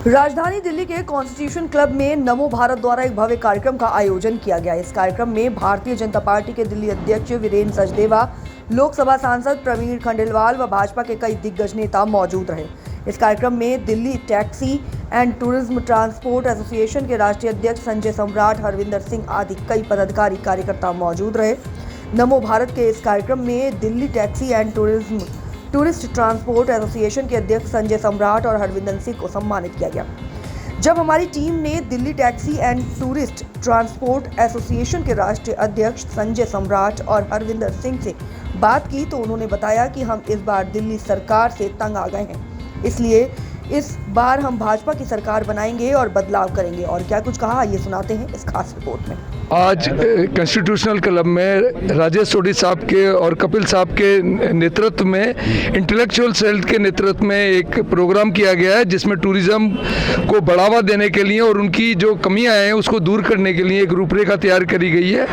राजधानी दिल्ली के constitution club में नमो भारत द्वारा एक भव्य कार्यक्रम का आयोजन किया गया। इस कार्यक्रम में भारतीय जनता पार्टी के दिल्ली अध्यक्ष वीरेंद्र सचदेवा, लोकसभा सांसद प्रवीण खंडेलवाल व भाजपा के कई दिग्गज नेता मौजूद रहे। इस कार्यक्रम में Delhi taxi and tourism transport association के राष्ट्रीय अध्यक्ष संजय सम्राट, हरविंदर सिंह आदि कई पदाधिकारी कार्यकर्ता मौजूद रहे। नमो भारत के इस कार्यक्रम में Delhi taxi and tourist transport association के अध्यक्ष संजय सम्राट और हरविंदर सिंह को सम्मानित किया गया। जब हमारी टीम ने Delhi taxi and tourist transport association के राष्ट्रीय अध्यक्ष संजय सम्राट और हरविंदर सिंह से बात की तो उन्होंने बताया कि हम इस बार दिल्ली सरकार से तंग आ गए हैं, इसलिए इस बार हम भाजपा की सरकार बनाएंगे और बदलाव करेंगे। और क्या कुछ कहा, ये सुनाते हैं इस खास रिपोर्ट में। आज कॉन्स्टिट्यूशनल क्लब में राजेश सोढ़ी साहब के और कपिल साहब के नेतृत्व में, इंटेलेक्चुअल सेल के नेतृत्व में एक प्रोग्राम किया गया है, जिसमें टूरिज्म को बढ़ावा देने के लिए और उनकी जो कमियां हैं उसको दूर करने के लिए एक रूपरेखा तैयार करी गई है।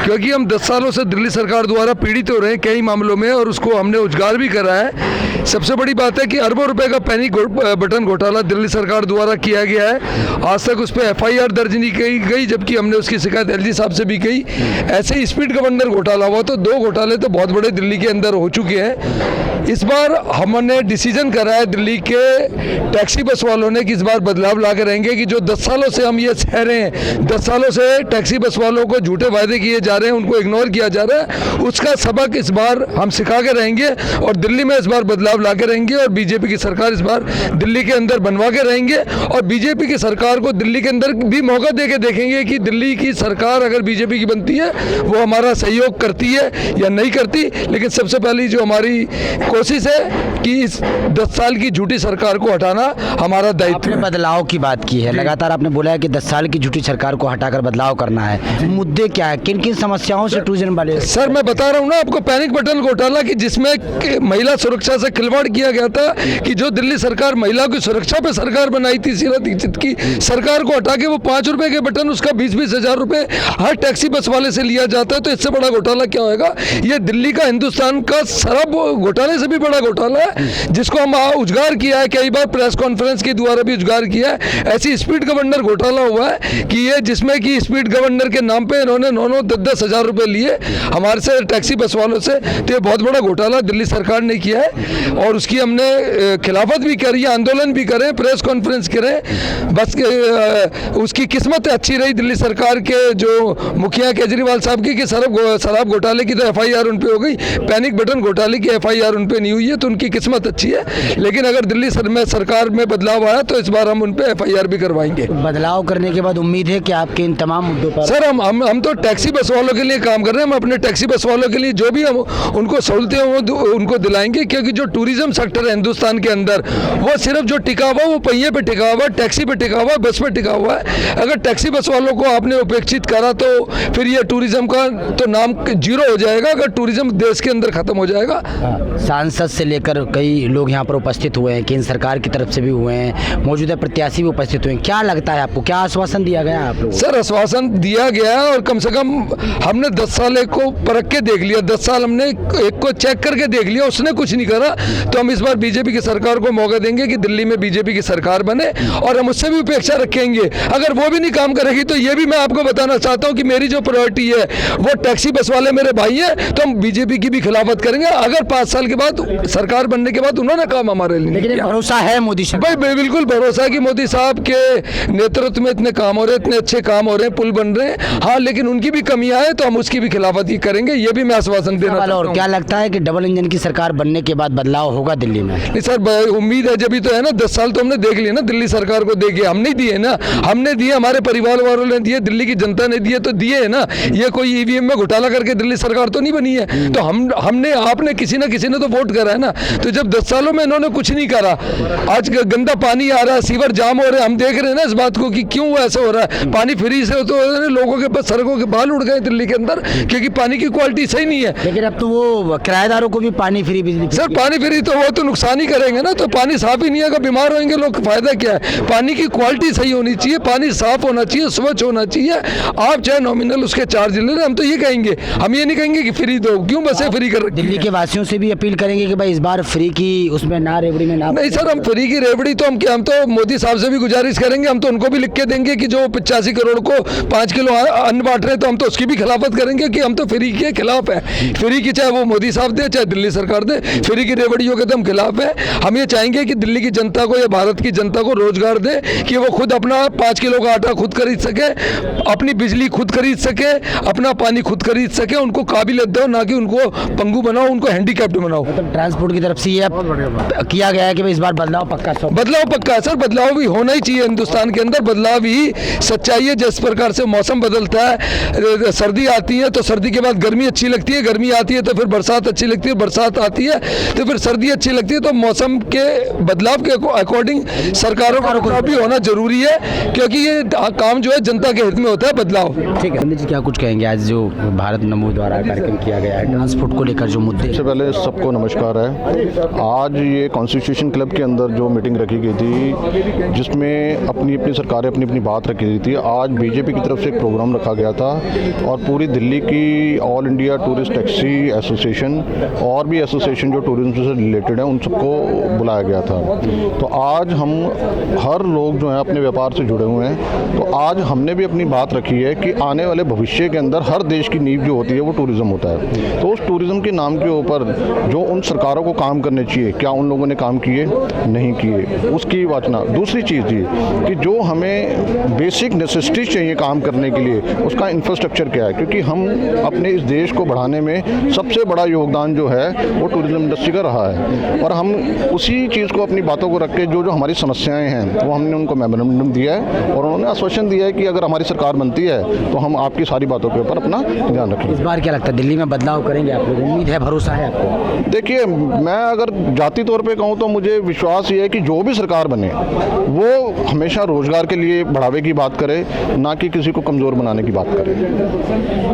क्योंकि हम 10 सालों से दिल्ली सरकार द्वारा पीड़ित हो रहे हैं कई मामलों में, और उसको हमने उजागर भी करा है। सबसे बड़ी बात है कि अरबों रुपए का पैनिक बटन घोटाला दिल्ली सरकार द्वारा किया गया है। आज तक उस पर FIR दर्ज नहीं की गई, जबकि हमने उसकी शिकायत LG साहब से भी कही। ऐसे ही स्पीड गवर्नर घोटाला हुआ, तो 2 घोटाले तो बहुत बड़े दिल्ली के अंदर हो चुके हैं। इस बार हमने डिसीजन करा है दिल्ली के टैक्सी बस वालों ने कि इस बार बदलाव ला के रहेंगे कि जो 10 सालों से हम ये सह रहे हैं, 10 सालों से टैक्सी बस वालों को झूठे वायदे किए जा रहे हैं, उनको इग्नोर किया जा रहा है, उसका सबक इस बार हम सिखा के रहेंगे और दिल्ली में इस बार बदलाव ला के रहेंगे। और बीजेपी की सरकार इस बार दिल्ली के अंदर बनवा के रहेंगे और बीजेपी की सरकार को दिल्ली के अंदर भी मौका दे के देखेंगे कि दिल्ली की सरकार अगर बीजेपी की बनती है वो हमारा सहयोग करती है या नहीं करती। लेकिन सबसे पहली जो हमारी कोशिश है कि इस 10 साल की झूठी सरकार को हटाना हमारा दायित्व है। बदलाव की बात की है, लगातार आपने बोला है कि 10 साल की झूठी सरकार को हटाकर बदलाव करना है। मुद्दे क्या है, किन किन समस्याओं से टूरिज्म वाले? सर मैं बता रहा हूँ ना आपको, पैनिक बटन घोटाला की जिसमें महिला सुरक्षा से खिलवाड़ किया गया था कि जो दिल्ली सरकार महिला की सुरक्षा पे सरकार बनाई थी, शीला दीक्षित की सरकार को हटा के वो 5 रुपए के बटन उसका 20-20 हजार रुपए हर टैक्सी बस वाले से लिया जाता है। तो इससे बड़ा घोटाला क्या होगा? ये दिल्ली का, हिंदुस्तान का शराब घोटाले से भी बड़ा घोटाला है, जिसको हम उजागर किया है, कई बार प्रेस कॉन्फ्रेंस के द्वारा भी उजागर किया है। ऐसी स्पीड गवर्नर घोटाला हुआ है कि ये जिसमें कि स्पीड गवर्नर के नाम पे इन्होंने 9-10 हजार रुपए लिए हमारे से टैक्सी बस वालों से। तो ये बहुत बड़ा घोटाला दिल्ली सरकार ने किया है और उसकी हमने खिलाफत भी करी है, आंदोलन भी करें, प्रेस कॉन्फ्रेंस करें। बस उसकी किस्मत अच्छी रही दिल्ली सरकार के जो मुखिया केजरीवाल साहब की कि शराब घोटाले की तो FIR उन पे हो गई, पैनिक बटन घोटाले की FIR उन पे नहीं हुई है, तो उनकी किस्मत अच्छी है। लेकिन अगर दिल्ली सरकार में बदलाव आया तो इस बार हम उन पे FIR भी करवाएंगे। बदलाव करने के बाद उम्मीद है कि आपके इन तमाम मुद्दों पर सर हम तो टैक्सी बस वालों के लिए काम कर रहे हैं। हम अपने टैक्सी बस वालों के लिए जो भी हम उनको सहूलतें उनको दिलाएंगे, क्योंकि जो टूरिज्म सेक्टर है हिंदुस्तान के अंदर वो सिर्फ जो टिका हुआ वो पहिए पे टिका हुआ, टैक्सी पे टिका हुआ, बस पे टिका हुआ है। अगर टैक्सी बस वालों को आपने उपेक्षित करा तो फिर ये टूरिज्म का तो नाम जीरो हो जाएगा, अगर टूरिज्म देश के अंदर खत्म हो जाएगा। सांसद से लेकर कई लोग यहाँ पर उपस्थित हुए हैं, केंद्र सरकार की तरफ से भी हुए हैं, मौजूदा प्रत्याशी भी उपस्थित हुए हैं। क्या लगता है आपको, क्या आश्वासन दिया गया है आप लोगों को? सर आश्वासन दिया गया है और कम से कम हमने 10 साल को परख के देख लिया, 10 साल हमने एक को चेक करके देख लिया, उसने कुछ नहीं करा। तो हम इस बार बीजेपी की सरकार को मौका देंगे कि दिल्ली में बीजेपी की सरकार बने और हम उससे भी उपेक्षा रखेंगे। अगर वो भी नहीं काम करेगी तो ये भी मैं आपको बताना चाहता हूँ कि मेरी जो प्रायोरिटी है वो टैक्सी बस वाले मेरे भाई हैं, तो हम बीजेपी की भी खिलाफत करेंगे अगर 5 साल के बाद सरकार बनने के बाद उन्होंने काम हमारे लिए। लेकिन भरोसा है मोदी सरकार? भाई बिल्कुल भरोसा है कि मोदी साहब के नेतृत्व में इतने काम हो रहे हैं, इतने अच्छे काम हो रहे हैं, पुल बन रहे हैं। हाँ, लेकिन उनकी भी कमियां हैं तो हम उसकी भी खिलाफत ही करेंगे, ये भी मैं आश्वासन देना चाहता हूं। और क्या लगता है कि डबल इंजन की सरकार बनने के बाद बदलाव होगा दिल्ली में? नहीं सर, उम्मीद है, जब भी तो है ना, 10 साल तो हमने देख लिया ना दिल्ली सरकार को। देखिए हम नहीं दिए ना, हमने दिए, हमारे परिवार वालों ने दिए, दिल्ली की जनता ने दिए, तो दिए है ना। ये कोई EVM में घोटाला करके दिल्ली सरकार तो नहीं बनी है। तो हमने आपने किसी ना किसी ने तो वोट करा है ना। तो जब 10 सालों में इन्होंने कुछ नहीं करा, आज गंदा पानी आ रहा है, सीवर जाम हो रहे हैं, हम देख रहे हैं ना इस बात को कि क्यों ऐसा हो रहा है। पानी फ्री से तो लोगों के पास सड़कों के बाल उड़ गए दिल्ली के अंदर, क्योंकि पानी की क्वालिटी सही नहीं है। लेकिन अब तो वो किराएदारों को भी पानी फ्री, बिजली सर पानी फ्री तो वो तो नुकसान ही करेंगे ना, तो पानी साफ ही नहीं दुनिया का बीमार होंगे लोग, फायदा क्या है? पानी की क्वालिटी सही होनी चाहिए, पानी साफ होना चाहिए, स्वच्छ होना चाहिए। आप चाहे नॉमिनल उसके चार्ज ले लें, हम तो ये कहेंगे, हम ये नहीं कहेंगे कि फ्री दो। क्यों बसें फ्री कर रखी दिल्ली के वासियों से भी अपील करेंगे कि भाई इस बार फ्री की उसमें ना रेवड़ी में ना। नहीं सर, हम फ्री की रेवड़ी तो हम तो मोदी साहब से भी गुजारिश करेंगे, हम तो उनको भी लिख के देंगे कि जो 85 करोड़ को 5 किलो अन्न बांट रहे हैं, तो हम तो उसकी भी खिलाफत करेंगे कि हम तो फ्री के खिलाफ है। फ्री की चाहे वो मोदी साहब दे चाहे दिल्ली सरकार दे, फ्री की रेवड़ियों के तो हम खिलाफ है। हम ये चाहेंगे कि दिल्ली की जनता को या भारत की जनता को रोजगार दे कि वो खुद अपना 5 किलो का आटा खुद खरीद सके, अपनी बिजली खुद खरीद सके, अपना पानी खुद खरीद सके। उनको काबिलियत दो, ना कि उनको पंगु बनाओ, उनको हैंडीकैप्ड बनाओ। मतलब ट्रांसपोर्ट की तरफ से ये किया गया है कि भाई इस बार बदलाव पक्का। बदलाव पक्का है सर, बदलाव भी होना ही चाहिए। हिंदुस्तान के अंदर बदलाव ही सच्चाई है। जिस प्रकार से मौसम बदलता है, सर्दी आती है तो सर्दी के बाद गर्मी अच्छी लगती है, गर्मी आती है तो फिर बरसात अच्छी लगती है, बरसात आती है तो फिर सर्दी अच्छी लगती है। तो मौसम के बदलाव के अकॉर्डिंग सरकारों का रुख भी होना जरूरी है, क्योंकि ये काम जो है जनता के हित में होता है बदलाव। ठीक है जी, क्या कुछ कहेंगे आज जो भारत नमो द्वारा कार्यक्रम किया गया है ट्रांसपोर्ट को लेकर जो मुद्दे? सबसे पहले सबको नमस्कार है। आज ये कॉन्स्टिट्यूशन क्लब के अंदर जो मीटिंग रखी गई थी, जिसमें अपनी अपनी सरकारें अपनी अपनी बात रखी गई थी। आज बीजेपी की तरफ से एक प्रोग्राम रखा गया था और पूरी दिल्ली की all India tourist taxi association और भी एसोसिएशन जो टूरिज्म से रिलेटेड है उन सबको बुलाया गया था। तो आज हम हर लोग जो हैं अपने व्यापार से जुड़े हुए हैं, तो आज हमने भी अपनी बात रखी है कि आने वाले भविष्य के अंदर हर देश की नींव जो होती है वो टूरिज्म होता है। तो उस टूरिज्म के नाम के ऊपर जो उन सरकारों को काम करने चाहिए, क्या उन लोगों ने काम किए? नहीं किए, उसकी वाचना। दूसरी चीज़ ये कि जो हमें बेसिक नेसेसिटी चाहिए काम करने के लिए, उसका इंफ्रास्ट्रक्चर क्या है? क्योंकि हम अपने इस देश को बढ़ाने में सबसे बड़ा योगदान जो है वो टूरिज्म इंडस्ट्री का रहा है, और हम उसी चीज़ को अपनी बातों को रख के जो हमारी समस्याएं हैं वो हमने उनको मेमोरेंडम दिया है और उन्होंने आश्वासन दिया है कि अगर हमारी सरकार बनती है तो हम आपकी सारी बातों के ऊपर अपना ध्यान रखेंगे। इस बार क्या लगता है दिल्ली में बदलाव करेंगे आप लोग? उम्मीद है, भरोसा है आपको? देखिए, मैं अगर जाती तौर पे कहूँ तो मुझे विश्वास ये है कि जो भी सरकार बने वो हमेशा रोजगार के लिए बढ़ावे की बात करे, ना कि किसी को कमज़ोर बनाने की बात करे।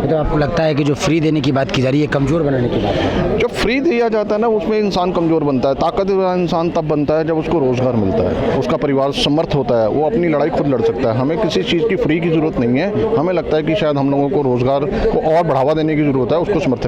तो आपको लगता है कि जो फ्री देने की बात की जा रही है कमज़ोर बनाने की बात है? जब फ्री दिया जाता है ना, उसमें इंसान कमज़ोर बनता है। ताकतवर इंसान तब बनता है जब उसको रोज़गार मिलता है, उसका परिवार समर्थ होता है, वो अपनी लड़ाई खुद लड़ सकता है। हमें किसी चीज़ की फ्री की ज़रूरत नहीं है। हमें लगता है कि शायद हम लोगों को रोज़गार को और बढ़ावा देने की ज़रूरत है, उसको समर्थन